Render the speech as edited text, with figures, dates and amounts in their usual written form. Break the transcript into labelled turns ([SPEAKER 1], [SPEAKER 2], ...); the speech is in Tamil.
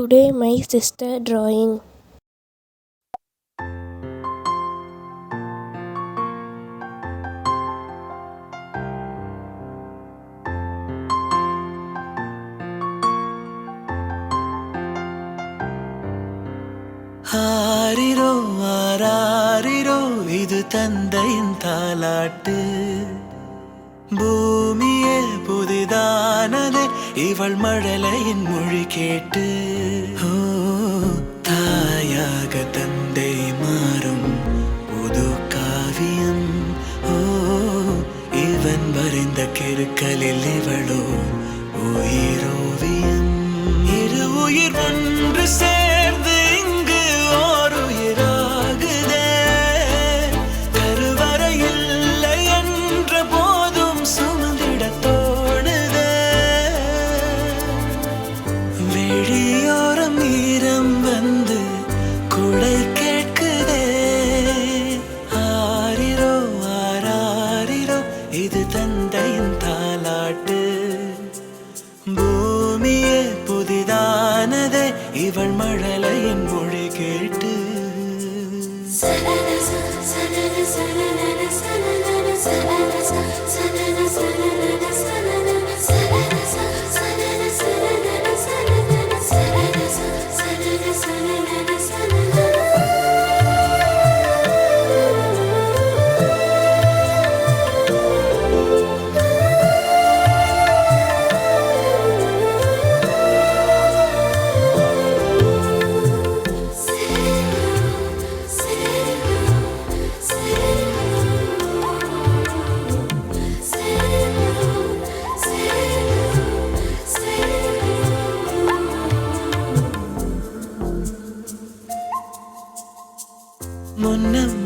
[SPEAKER 1] Today my sister drawing.
[SPEAKER 2] ஆரிரோ ஆராரிரோ இது தந்தையின் தாலாட்டு. பூமியே புதிதானதே இவள் மழலையின் மொழி கேட்டு. ஓ தாயாக தந்தை மாறும் புது காவியம். ஓ இவன் வரைந்த கிறுக்கலில் இவளோ உயிரோவியம். இரு உயிர் ஒன்று சேர்ந்து இங்கு ஓர் உயிராகுதே. கருவறை இல்லை என்ற போதும் சுமந்திட தோணுதே. வெளியோரம் ஈரம் வந்து குடை கேட்குதே. ஆரிரோ ஆராரிரோ இது தந்தையின் தாலாட்டு. பூமியே புதிதானதே இவள் மழலையின் மொழி கேட்டு. முன்னம்